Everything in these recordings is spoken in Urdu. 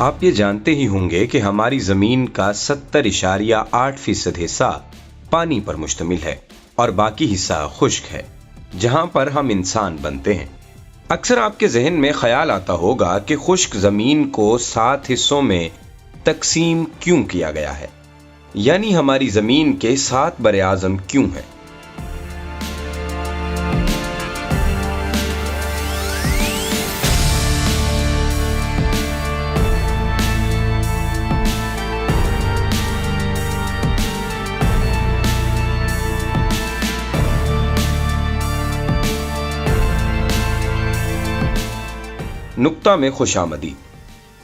آپ یہ جانتے ہی ہوں گے کہ ہماری زمین کا 70.8% حصہ پانی پر مشتمل ہے اور باقی حصہ خشک ہے، جہاں پر ہم انسان بنتے ہیں۔ اکثر آپ کے ذہن میں خیال آتا ہوگا کہ خشک زمین کو 7 حصوں میں تقسیم کیوں کیا گیا ہے، یعنی ہماری زمین کے 7 براعظم کیوں ہیں؟ نقطہ میں خوش آمدید۔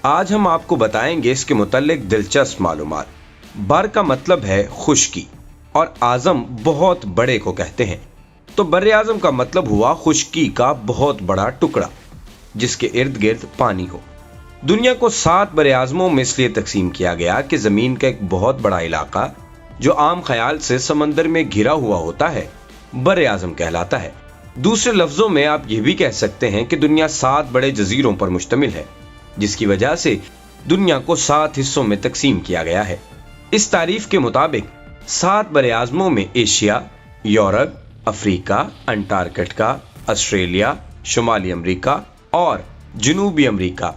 آج ہم آپ کو بتائیں گے اس کے متعلق دلچسپ معلومات۔ بر کا مطلب ہے خشکی اور اعظم بہت بڑے کو کہتے ہیں، تو بر اعظم کا مطلب ہوا خشکی کا بہت بڑا ٹکڑا جس کے ارد گرد پانی ہو۔ دنیا کو 7 بر اعظموں میں اس لیے تقسیم کیا گیا کہ زمین کا ایک بہت بڑا علاقہ جو عام خیال سے سمندر میں گھرا ہوا ہوتا ہے بر اعظم کہلاتا ہے۔ دوسرے لفظوں میں آپ یہ بھی کہہ سکتے ہیں کہ دنیا 7 بڑے جزیروں پر مشتمل ہے، جس کی وجہ سے دنیا کو 7 حصوں میں تقسیم کیا گیا ہے۔ اس تعریف کے مطابق 7 بر اعظموں میں ایشیا، یورپ، افریقہ، انٹارکٹیکا، آسٹریلیا، شمالی امریکہ اور جنوبی امریکہ،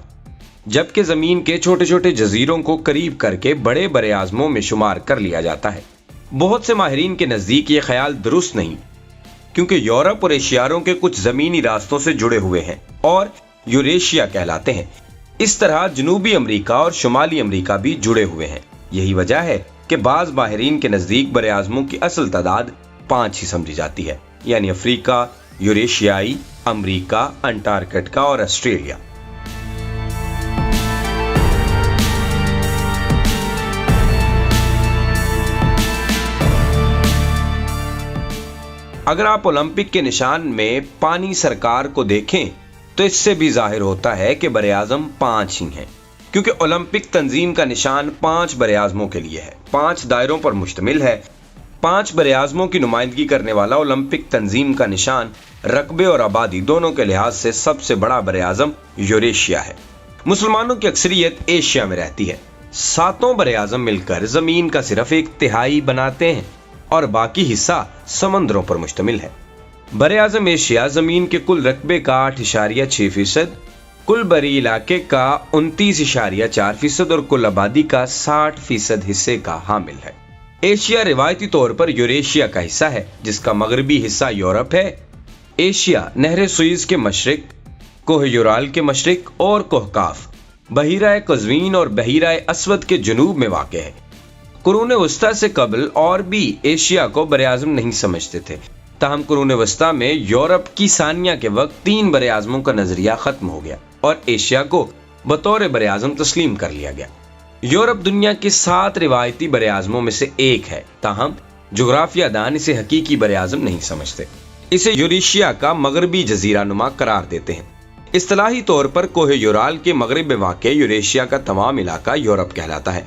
جبکہ زمین کے چھوٹے چھوٹے جزیروں کو قریب کر کے بڑے بر اعظموں میں شمار کر لیا جاتا ہے۔ بہت سے ماہرین کے نزدیک یہ خیال درست نہیں، کیونکہ یورپ اور ایشیاؤں کے کچھ زمینی راستوں سے جڑے ہوئے ہیں اور یوریشیا کہلاتے ہیں۔ اس طرح جنوبی امریکہ اور شمالی امریکہ بھی جڑے ہوئے ہیں۔ یہی وجہ ہے کہ بعض ماہرین کے نزدیک بر اعظموں کی اصل تعداد 5 ہی سمجھی جاتی ہے، یعنی افریقہ، یوریشیائی، امریکہ، انٹارکٹیکا اور آسٹریلیا۔ اگر آپ اولمپک کے نشان میں پانی سرکار کو دیکھیں تو اس سے بھی ظاہر ہوتا ہے کہ بر اعظم 5 ہی ہیں، کیونکہ اولمپک تنظیم کا نشان 5 بر اعظموں کے لیے ہے، 5 دائروں پر مشتمل ہے۔ 5 بر اعظموں کی نمائندگی کرنے والا اولمپک تنظیم کا نشان رقبے اور آبادی دونوں کے لحاظ سے سب سے بڑا بر اعظم یوریشیا ہے۔ مسلمانوں کی اکثریت ایشیا میں رہتی ہے۔ 7 بر اعظم مل کر زمین کا صرف 1/3 بناتے ہیں اور باقی حصہ سمندروں پر مشتمل ہے۔ بر اعظم ایشیا زمین کے کل رقبے کا 8.6%، کل بری علاقے کا 29.4% اور کل آبادی کا 60% حصے کا حامل ہے۔ ایشیا روایتی طور پر یوریشیا کا حصہ ہے، جس کا مغربی حصہ یورپ ہے۔ ایشیا نہر سوئز کے مشرق، کوہ یورال کے مشرق اور کوہ کاف، بحیرہ قزوین اور بحیرہ اسود کے جنوب میں واقع ہے۔ قرون وسطیٰ سے قبل اور بھی ایشیا کو بر اعظم نہیں سمجھتے تھے، تاہم قرون وسطیٰ میں یورپ کی ثانیہ کے وقت 3 بر اعظموں کا نظریہ ختم ہو گیا اور ایشیا کو بطور بر اعظم تسلیم کر لیا گیا۔ یورپ دنیا کے 7 روایتی بر اعظموں میں سے ایک ہے، تاہم جغرافیہ دان اسے حقیقی بر اعظم نہیں سمجھتے، اسے یوریشیا کا مغربی جزیرہ نما قرار دیتے ہیں۔ اصطلاحی طور پر کوہ یورال کے مغرب میں واقع یوریشیا کا تمام علاقہ یورپ کہلاتا ہے۔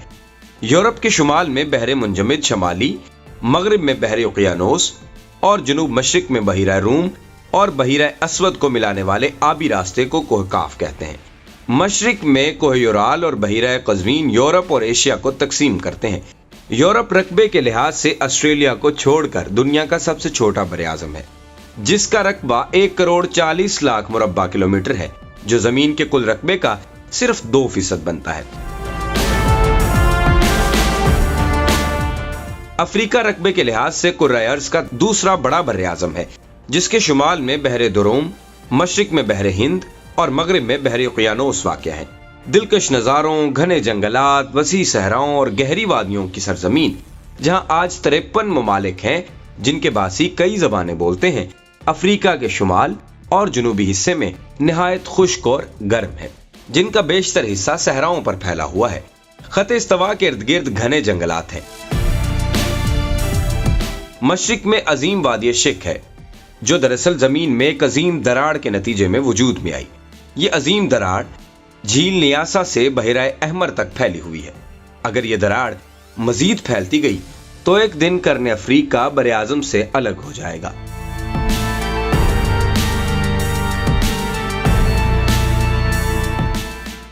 یورپ کے شمال میں بحر منجمد شمالی، مغرب میں بحر اوقیانوس اور جنوب مشرق میں بحیرہ روم اور بحیرہ اسود کو ملانے والے آبی راستے کو کوہ کاف کہتے ہیں۔ مشرق میں کوہ یورال اور بحیرہ قزوین یورپ اور ایشیا کو تقسیم کرتے ہیں۔ یورپ رقبے کے لحاظ سے آسٹریلیا کو چھوڑ کر دنیا کا سب سے چھوٹا بر اعظم ہے، جس کا رقبہ 1,40,00,000 مربع کلومیٹر ہے، جو زمین کے کل رقبے کا صرف 2% بنتا ہے۔ افریقہ رقبے کے لحاظ سے کرۂ ارض کا دوسرا بڑا بر اعظم ہے، جس کے شمال میں بحر دروم، مشرق میں بحر ہند اور مغرب میں بحر اوقیانوس واقع ہے۔ دلکش نظاروں، گھنے جنگلات، وسیع صحراؤں اور گہری وادیوں کی سرزمین، جہاں آج 53 ممالک ہیں جن کے باسی کئی زبانیں بولتے ہیں، افریقہ کے شمال اور جنوبی حصے میں نہایت خشک اور گرم ہے، جن کا بیشتر حصہ صحراؤں پر پھیلا ہوا ہے۔ خط استوا کے ارد گرد گھنے جنگلات ہیں۔ مشرق میں عظیم وادی شک ہے، جو دراصل زمین میں ایک عظیم دراڑ کے نتیجے میں وجود میں آئی۔ یہ عظیم دراڑ جھیل نیاسا سے بحیرہ احمر تک پھیلی ہوئی ہے۔ اگر یہ دراڑ مزید پھیلتی گئی تو ایک دن قرن افریقہ بر اعظم سے الگ ہو جائے گا۔